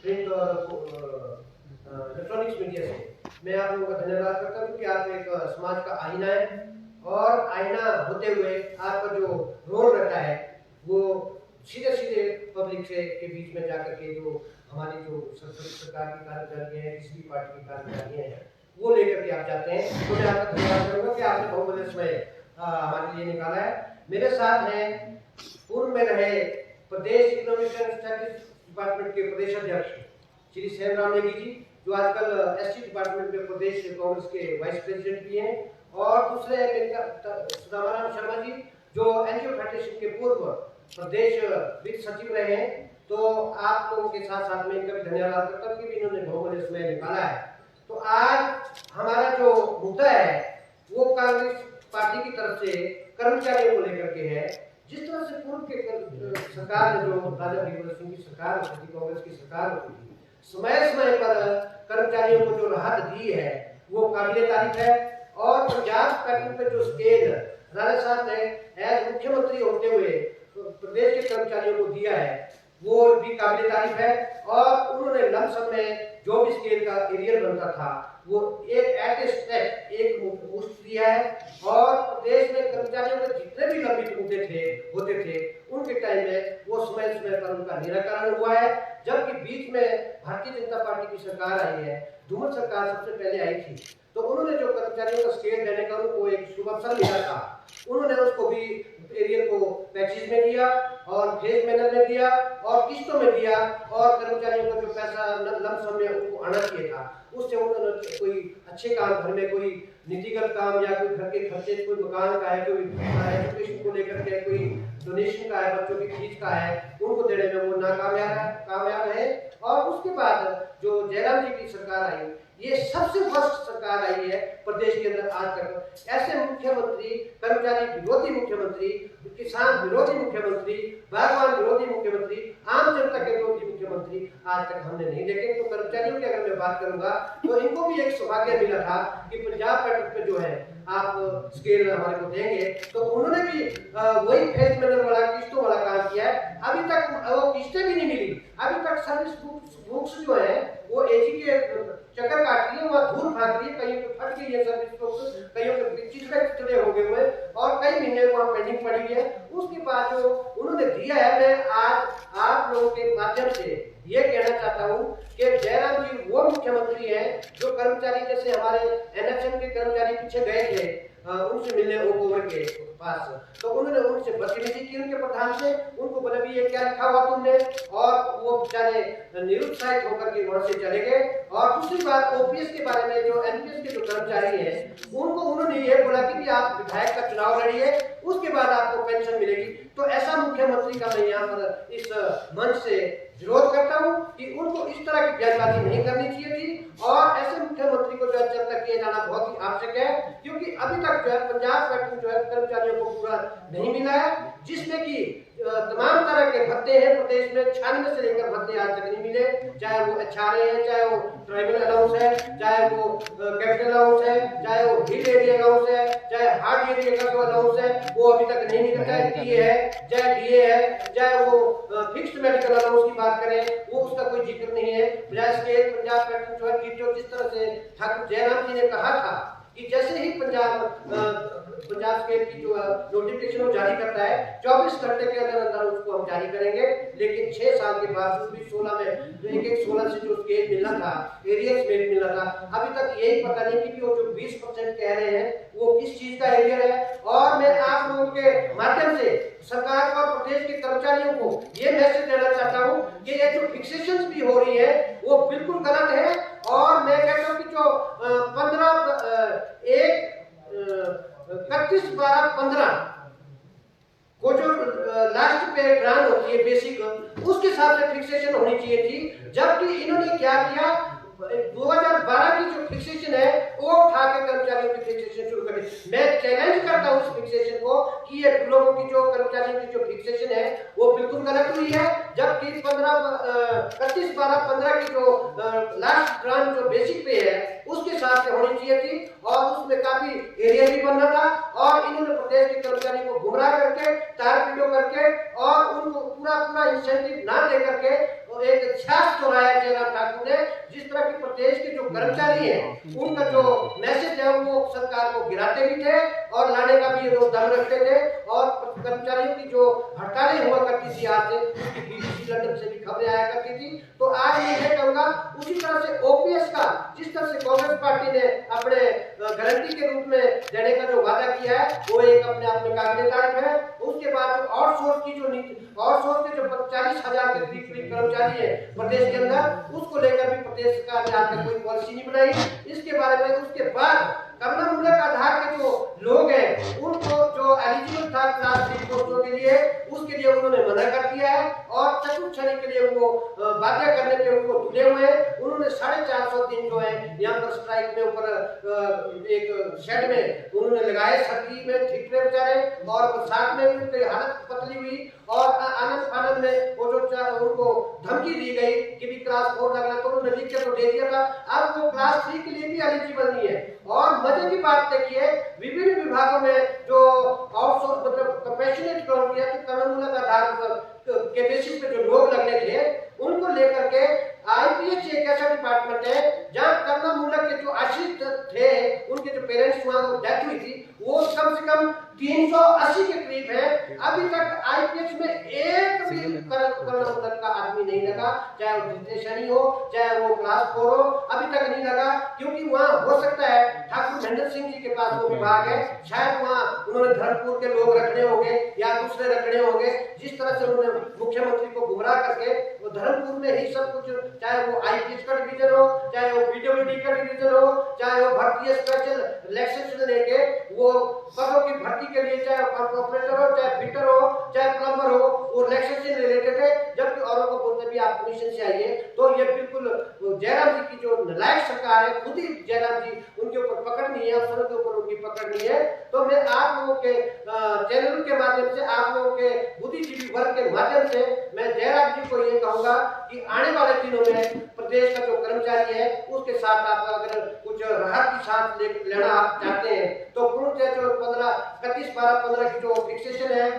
Print और electronics media से मैं आप लोगों का धन्यवाद करता हूँ कि आप एक समाज का आईना है, और आईना होते हुए आपका जो रोल रहता है वो सीधे सीधे पब्लिक से के बीच में जाकर के जो हमारी जो सरकार की कार्यकारिणी है, किसी भी पार्टी की कार्यकारिणी है, वो लेकर के आप जाते हैं। तो मैं आपका धन्यवाद करूँगा कि आपने बहुत बड़े समय हमारे लिए निकाला है। मेरे साथ हैं पूर्व में रहे प्रदेश इकोनॉमिक एंड स्टैटिस्टिक्स डिपार्टमेंट के प्रदेश अध्यक्ष श्री सेमराम नेगी जी, जो आजकल एसटी डिपार्टमेंट में प्रदेश कांग्रेस के वाइस प्रेसिडेंट भी हैं, और दूसरे सुदामाराम शर्मा जी, जो एनजीओ फेडरेशन के पूर्व प्रदेश वित्त सचिव रहे हैं। तो आप लोगों के साथ साथ में इनका भी धन्यवाद करता हूँ कि इन्होंने बहुत बड़े समय निकाला है। तो आज हमारा जो मुद्दा है वो कांग्रेस पार्टी की तरफ से कर्मचारियों को लेकर के है। जिस तरह से पूर्व के सरकार ने, जो राजा वीरभद्र सिंह की सरकार होती थी, कांग्रेस की सरकार होती थी, समय समय पर कर्मचारियों को जो राहत दी है वो काबिले तारीफ है। और पंजाब पैटर्न पे जो स्केल राजा साहब ने एज मुख्यमंत्री होते हुए प्रदेश के कर्मचारियों को दिया है वो भी काबिले तारीफ है। और उन्होंने लमसम में जो भी स्केल का एरियर बनता था वो एक एट ए स्टेप एक मुश्त दिया है। और प्रदेश में कर्मचारियों के जितने भी लंबित होते थे उनके टाइम में वो समय समय पर उनका निराकरण हुआ है। जबकि बीच में भारतीय जनता पार्टी की सरकार आई है, धूमल सरकार सबसे पहले आई थी, तो उन्होंने जो कर्मचारियों का स्केल देने का उनको एक शुभ अवसर मिला था, उन्होंने उसको भी एरियर को पैकेज में दिया और फेज मैनर में दिया और किस्तों में दिया। और कर्मचारियों को जो पैसा लमसम में उनको आना चाहिए था उससे उन्होंने कोई अच्छे काम, घर में कोई नीतिगत काम या कोई घर के खर्चे, कोई मकान का है, कोई एजुकेशन को लेकर के कोई डोनेशन का है, बच्चों की फीस का है, उनको देने में वो कामयाब है। और उसके बाद जो जयराम जी की सरकार आई, ये सबसे वर्स्ट सरकार आई है प्रदेश के अंदर आज तक। ऐसे मुख्यमंत्री, कर्मचारी विरोधी मुख्यमंत्री, किसान विरोधी मुख्यमंत्री, बागवान विरोधी मुख्यमंत्री, आम जनता के विरोधी मुख्यमंत्री आज तक हमने नहीं देखे। तो कर्मचारियों की अगर मैं बात करूंगा तो इनको भी एक सौभाग्य मिला था कि पंजाब पैटर्न पे जो है आप स्केल हमारे को देंगे, तो उन्होंने भी वही फेज मैनर वाला, किस्तों वाला काम किया है। अभी तक वो किस्तें भी नहीं मिली, अभी तक सर्विस बुक्स जो है वो एजी के चक्कर काट रही है, वहाँ धूल भाग रही है, कहीं पे फट गई है सर्विस बुक्स, कहीं पे चिड़े हो गए हुए, और कई महीने वहाँ पेंडिंग पड़ी है। उसके बाद जो उन्होंने दिया है, मैं आज आप लोगों के माध्यम से ये कहना चाहता हूँ कि जयराम जी वो मुख्यमंत्री हैं जो कर्मचारी, जैसे हमारे एनएचएम के कर्मचारी पीछे गए थे उनसे मिलने ओवर के पास, तो उन्होंने उनसे बदतमीजी की, उनके प्रधान से, उनको बोला भी ये क्या लिखा हुआ तुमने, और वो बेचारे निरुत्साहित होकर के वहां से चले गए। और दूसरी बात, ओपीएस के बारे में, जो एनपीएस के जो कर्मचारी हैं उनको उन्होंने ये बोला कि आप विधायक का चुनाव लड़िए, उसके बाद आपको पेंशन मिलेगी। तो ऐसा मुख्यमंत्री का मैं यहाँ पर इस मंच से विरोध करता हूँ कि उनको इस तरह की बयानबाजी नहीं करनी चाहिए थी। और ऐसे मुख्यमंत्री को जो चर्चा किया जाना बहुत ही आवश्यक है, क्योंकि अभी तक जो है पंजाब पैटर्न जो है कर्मचारियों को पूरा नहीं मिला है, जिसमें कि तमाम तरह के भत्ते हैं प्रदेश में, 96 से लेकर भत्ते आज तक नहीं मिले, चाहे वो एचआरए है, चाहे वो ट्राइबल अलाउंस है, चाहे वो कैपिटल अलाउंस है, चाहे वो हिल एरिया अलाउंस है, चाहे हार्ड एरिया का जो अलाउंस है वो अभी तक नहीं मिला, चाहे टीए है, चाहे डीए है, चाहे वो फिक्स्ड मेडिकल अलाउंस की बात करें वो उसका कोई जिक्र नहीं है। बजाय इसके पंजाब पैटर्न जो है, जो जिस तरह से ठाकुर जयराम जी ने कहा था कि जैसे ही पंजाब स्टेट की जो नोटिफिकेशन वो जारी करता है 24 घंटे के अंदर अंदर उसको हम जारी करेंगे। लेकिन 6 साल के बाद भी 16 में जो एक 16 से जो स्केल मिलना था, एरियर स्केल मिलना था, अभी तक यही पता नहीं कि वो जो 20% कह रहे हैं वो किस चीज का एरियर है। और मैं आप लोगों के माध्यम से सरकार और प्रदेश के कर्मचारियों को ये मैसेज देना चाहता हूँ कि ये जो फिक्सेशन भी हो रही है वो बिल्कुल गलत है। और मैं कहता हूँ कि जो 31/12/15 को जो लास्ट पे ग्रांट होती है बेसिक, उसके हिसाब से फिक्सेशन होनी चाहिए थी। जबकि इन्होंने क्या किया, 2012 की जो फिक्सेशन है वो उठा के कर्मचारियों की फिक्सेशन शुरू करी। मैं चैलेंज करता हूँ इस फिक्सेशन को कि ये लोगों की जो कर्मचारियों की जो फिक्सेशन है वो बिल्कुल गलत हुई है, जबकि 31/12/15 की जो लास्ट ग्रांट जो बेसिक पे है उसके साथ से होनी चाहिए थी और उसमें काफी एरिया भी बनना था और इन्होंने प्रदेश के कर्मचारियों को गुमराह करके तार पीड़ो करके और उनको पूरा इंसेंटिव ना दे करके एक छाछ दोहराया जयराम ठाकुर ने। जिस तरह की प्रदेश के जो कर्मचारी हैं उनका जो मैसेज है वो सरकार को गिराते भी थे और लाने का भी वो दम रखते थे और कर्मचारियों की जो हड़तालें हुआ करती थी आज से उसकी BBC लंदन से भी खबरें आया करती थी। तो आज मैं ये कहूंगा उसी तरह से OPS का जिस तरह से कांग्रेस पार्टी ने अपने गारंटी के रूप में देने का जो वादा किया है वो एक अपने आप में काबिले तारीफ है। उसके बाद जो आउटसोर्स की जो नीति, आउटसोर्स के जो 40,000 के करीब कर्मचारी है प्रदेश के अंदर, उसको लेकर भी प्रदेश सरकार ने आज तक कोई पॉलिसी नहीं बनाई। इसके बारे में उसके बाद कर्ममूलक आधार के जो लोग हैं उनको जो एलिजिबल था क्लास 3 पोस्टों के लिए उसके लिए उन्होंने मना कर दिया है और चतुर्थश्रेणी के लिए वो बाध्य करने पे उनको तुले हुए हैं। उन्होंने 450 दिन जो है यहाँ पर स्ट्राइक में ऊपर एक शेड में उन्होंने लगाए, सर्दी में ठीक रहे बेचारे और बरसात में भी उनकी हालत पतली हुई और आनंद फानंद में वो जो उनको धमकी दी गई कि भी क्लास 4 लगना, तो उन्होंने लिख के तो दे दिया था। अब वो क्लास 3 के लिए भी एलिजिबल नहीं है। और मजे की बात देखिए विभिन्न विभागों में जो आउटसोर्स मतलब कंपैशनेट कर्ममूलक आधार के बेसिस पे जो लोग लगने थे उनको लेकर के IPH एक ऐसा डिपार्टमेंट है जहां कर्ममूलक के जो आश्रित थे उनके जो पेरेंट्स वहां डेथ हुई थी वो कम से कम 380 के करीब है। अभी तक IPH में एक भी कर्ममूलक का आदमी नहीं लगा, चाहे वो तृतीय हो चाहे वो क्लास 4 हो, अभी तक नहीं लगा क्योंकि वहां हो सकता है ठाकुर महेंद्र सिंह जी के पास वो विभाग है, शायद वहां उन्होंने धर्मपुर के लोग रखने होंगे या दूसरे रखने होंगे। जिस तरह से उन्होंने मुख्यमंत्री को गुमराह करके वो धर्मपुर में ही सब कुछ, चाहे वो IPH का डिवीजन हो चाहे वो PWD का डिवीजन हो चाहे वो भर्ती स्पेशल इलेक्शन लेके वो पदों की भर्ती के लिए चाहे ऑपरेटर हो चाहे फिटर हो चाहे प्लम्बर हो वो इलेक्शन से रिलेटेड है, जबकि औरों को बोलते भी आप कमीशन से आइए। तो ये बिल्कुल जयराम जी की जो नालायक सरकार है, खुद ही जयराम जी उनके ऊपर पकड़ नहीं है, अफसरों के ऊपर उनकी पकड़ नहीं है। तो मैं आप लोगों के चैनल के माध्यम से आप लोगों के बुद्धिजीवी वर्ग के माध्यम से मैं जयराम जी को ये कहूंगा कि आने वाले दिनों में प्रदेश का जो कर्मचारी है उसके साथ आप अगर कुछ राहत की सांस लेना आप चाहते हैं तो पूर्णतः जो 31/12/15 की जो फिक्सेशन है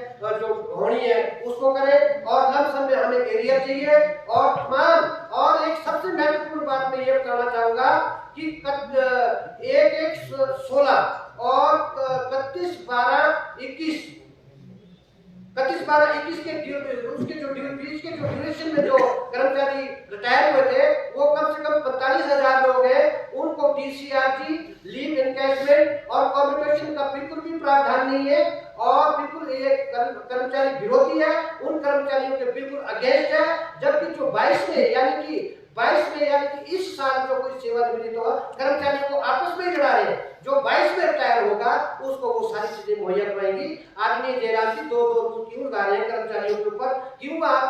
जो होनी है उसको करें और लमसम में हमें एरिया चाहिए और तमाम। और एक सबसे महत्वपूर्ण बात मैं ये बताना चाहूंगा कि 1/1/16 और 31/12/21 के उसके जो ड्यूरेशन में जो कर्मचारी रिटायर हुए थे वो कम से कम 45,000 लोग हैं। उनको DCRG लीव एनकैशमेंट और कम्यूटेशन का बिल्कुल भी प्रावधान नहीं है और बिल्कुल ये कर्मचारी विरोधी है, उन कर्मचारियों के बिल्कुल अगेंस्ट है। जबकि जो 22 में यानी कि इस साल जो कोई सेवानिवृत्त होगा कर्मचारियों को आपस में लड़ा रहे हैं, जो 22 में रिटायर होगा उसको वो सारी चीजें मुहैया कराएंगी। आदमी जयराम जी दो रूल क्यों लगा रहे हैं कर्मचारियों के ऊपर, क्यों आप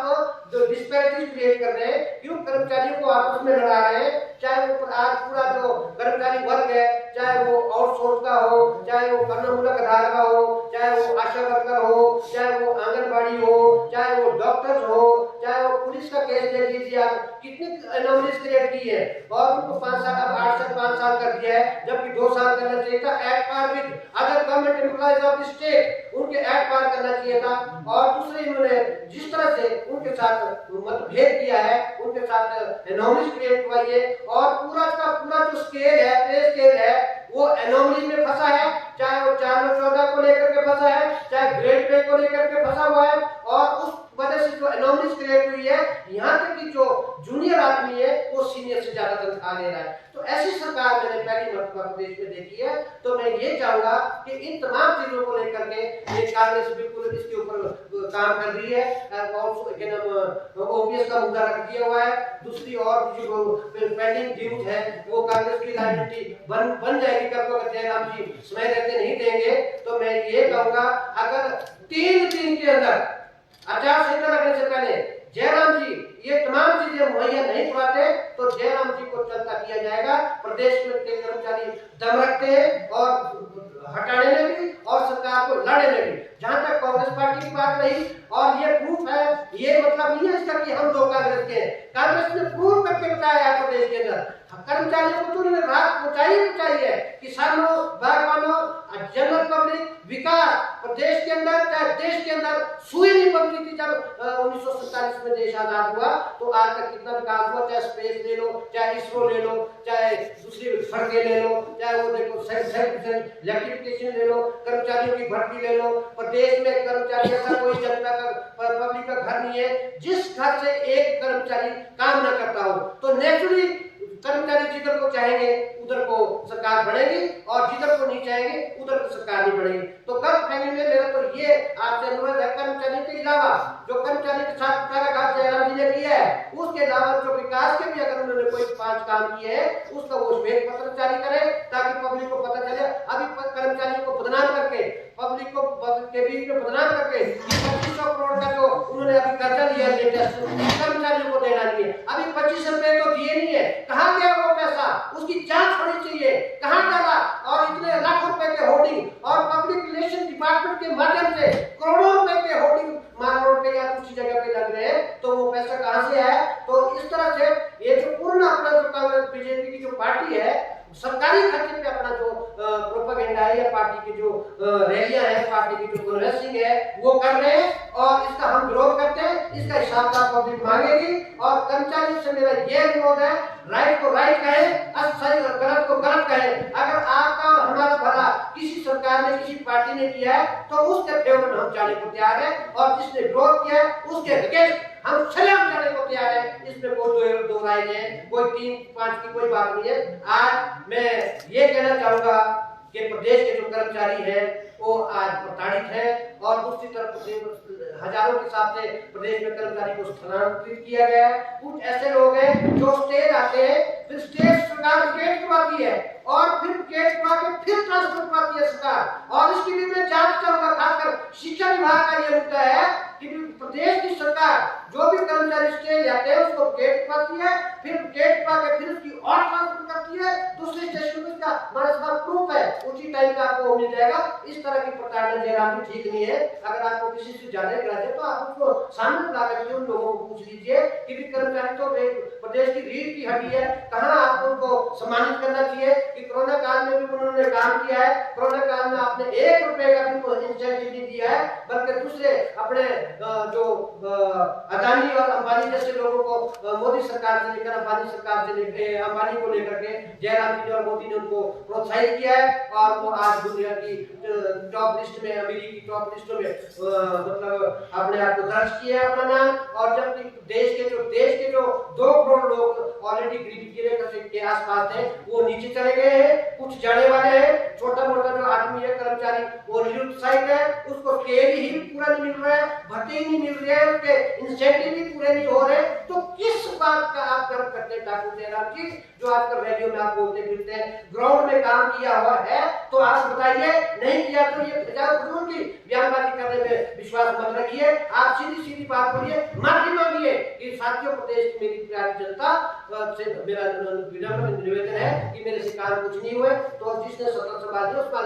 जो डिस्पैरिटीज क्रिएट कर रहे हैं, क्यों कर्मचारियों को आपस में लड़ा रहे हैं। चाहे वो आज पूरा जो कर्मचारी वर्ग है चाहे वो आउटसोर्स का हो चाहे वो कर्ममूलक आधार का हो चाहे वो आशा वर्कर हो चाहे वो आंगनबाड़ी हो चाहे वो डॉक्टर्स हो चाहे वो पुलिस का केस देख लीजिए आप कितनी एनोमलीज क्रिएट की है और उनको 5 साल अब 8 से 5 साल कर दिया है, जबकि 2 साल करना चाहिए था। At par with other government employees of the state उनके एट पार करना चाहिए था। और दूसरे इन्होंने जिस तरह से उनके साथ मतभेद किया है उनके साथ एनोमलीज क्रिएट हुआ है और पूरा का पूरा जो स्केल है पे स्केल है वो एनोमली में फंसा है, चाहे वो 414 को लेकर के फंसा है चाहे ग्रेड पे को लेकर के फंसा हुआ है। और उस वजह से जो एनोमलीज क्रिएट हुई है यहाँ तक कि जो जूनियर आदमी है वो सीनियर से ज्यादा तनख्वाह ले रहा है। तो ऐसी सरकार मैंने पहली मरतबा प्रदेश में देखी है। तो मैं ये चाहूंगा कि इन तमाम चीजों को लेकर के ये कांग्रेस बिल्कुल इसके ऊपर काम कर रही है और OPS का मुद्दा रख दिया हुआ है। दूसरी और जो पेंडिंग ड्यूज है वो कांग्रेस की लायबिलिटी बन जाएगी कब अगर जयराम जी समय रहते नहीं देंगे। तो मैं ये कहूंगा अगर 3 दिन के अंदर आचार संहिता लगने से पहले जयराम जी ये तमाम चीजें मुहैया नहीं करवाते तो जयराम जी को चलता किया जाएगा। प्रदेश में के कर्मचारी दम रखते हैं और हटाने में भी और सरकार को लड़ने में भी। जहां तक कांग्रेस पार्टी की बात रही, और ये प्रूफ है, ये मतलब नहीं है इसका कि हम दो कांग्रेस के हैं। कांग्रेस ने प्रूफ करके बताया है प्रदेश के अंदर कर्मचारियों को तो उन्होंने राहत पहुंचाई है। किसानों, बागवानों, जनरल पब्लिक, विकास प्रदेश के अंदर चाहे देश के अंदर सुई नहीं बनती थी। जब 1947 में देश आजाद हुआ तो आज तक कितना विकास हुआ, चाहे स्पेस ले लो, चाहे इसरो ले लो, चाहे दूसरी सड़कें ले लो, चाहे वो देखो इलेक्ट्रिफिकेशन ले लो, कर्मचारियों की भर्ती ले लो। प्रदेश में कर्मचारी ऐसा कोई जनता का पब्लिक का घर नहीं है जिस घर से एक कर्मचारी काम न करता हो। तो नेचुरली कर्मचारी जिधर को चाहेंगे उधर को सरकार बढ़ेगी और जिधर को नहीं चाहेंगे उधर को सरकार नहीं बढ़ेगी। तो गलत फहमी में मेरा तो ये आपसे अनुरोध है, कर्मचारी के अलावा जो कर्मचारी के साथ प्रत्याघात जयराम जी ने किया है, उसके अलावा जो विकास के भी अगर उन्होंने कोई 5 काम किए हैं उसका वो श्वेत पत्र जारी करे ताकि पब्लिक को पता चले। अभी कर्मचारियों को बदनाम करके, पब्लिक को के बीच में बदनाम करके 2500 करोड़ का जो उन्होंने अभी कर्जा लिया है लेटेस्ट, कर्मचारियों को देना नहीं है। अभी 25 रुपए तो दिए नहीं है, कहां गया वो पैसा? उसकी जांच होनी चाहिए, कहां डाला? और इतने लाखों रुपए के होर्डिंग और पब्लिक रिलेशन डिपार्टमेंट के माध्यम से करोड़ों रुपए के होर्डिंग मान रोड पे या दूसरी जगह पे लग रहे हैं, तो वो पैसा कहां से आया? तो इस तरह से ये जो पूर्ण अपना जो कांग्रेस बीजेपी की जो पार्टी है, सरकारी खर्चे पे अपना जो प्रोपेगेंडा है या पार्टी की जो रैलियां हैं, पार्टी की जो कन्वेंसिंग है वो कर रहे हैं और इसका हम विरोध करते हैं। इसका हिसाब पब्लिक मांगेगी और कर्मचारी से मेरा ये अनुरोध है, राइट को राइट कहें, सही और गलत को गलत कहें। अगर आपका और हमारा भला किसी सरकार ने, किसी पार्टी ने किया है तो उसके फेवर में हम जाने को तैयार है और जिसने विरोध किया है उसके अगेंस्ट हम सलाम जाने को तैयार है। इसमें कोई दो राय नहीं है, कोई 3-5 की कोई बात नहीं है। आज मैं ये कहना चाहूंगा कि प्रदेश के जो कर्मचारी हैं वो आज प्रताड़ित है और दूसरी तरफ हजारों के हिसाब से प्रदेश में कर्मचारी को स्थानांतरित किया गया है। कुछ ऐसे लोग हैं जो स्टेज आते हैं, फिर स्टेज सरकार गेट करवाती है और फिर गेट करवा के फिर ट्रांसफर करवाती है सरकार। और इसकी भी मैं जांच करूंगा, खासकर शिक्षा विभाग का ये मुद्दा है कि प्रदेश की सरकार जो भी कर्मचारी स्टेज आते हैं उसको गेट करवाती है, फिर गेट करवा के फिर उसकी और ट्रांसफर करती है दूसरे स्टेशन में। इसका हमारे पास प्रूफ है, उसी टाइम का आपको मिल जाएगा। इस तरह की प्रताड़ना जयराम जी ठीक नहीं है। अगर आपको किसी से ज्यादा कराते तो आप उसको सामने बुला करके उन लोगों को पूछ लीजिए कि कर्मचारी तो प्रदेश की रीढ़ की हड्डी है, कहाँ आपको उनको सम्मानित करना चाहिए। कि कोरोना काल में भी उन्होंने काम किया है, कोरोना काल में आपने 1 रुपए का भी इंसेंटिव नहीं दिया है, बल्कि दूसरे अपने जो अदानी और अंबानी जैसे लोगों को मोदी सरकार से लेकर अंबानी सरकार से लेकर अंबानी को लेकर के जयराम जी और मोदी ने उनको प्रोत्साहित किया है और वो आज दुनिया की टॉप लिस्ट में, अमेरिकी की टॉप लिस्ट में मतलब अपने आप को दर्ज किया है अपना नाम। और जबकि देश के जो 2 करोड़ लोग ऑलरेडी गरीबी की रेखा के आसपास थे वो नीचे चले गए हैं, कुछ जाने वाले हैं। छोटा मोटा जो आदमी है कर्मचारी वो निरुत्साहित है, उसको केल ही पूरा नहीं मिल रहा है, भत्ते ही नहीं मिल रहे हैं, उसके इंसेंटिव भी पूरे नहीं हो रहे। तो किस बात का आप गर्व करते हैं ठाकुर जयराम जी, जो आजकल रैलियों में आप बोलते फिरते हैं? ग्राउंड में काम किया हुआ है तो आप बताइए, नहीं किया तो ये फजूल की बयानबाजी करने में विश्वास मत रखिए। आप सीधी सीधी बात करिए, माफी मांगिए कि साथियों प्रदेश की मेरी प्यारी जनता से मेरा निवेदन है कि मेरे से काम कुछ नहीं हुए, तो जिसने सत्ता संभाली उस पर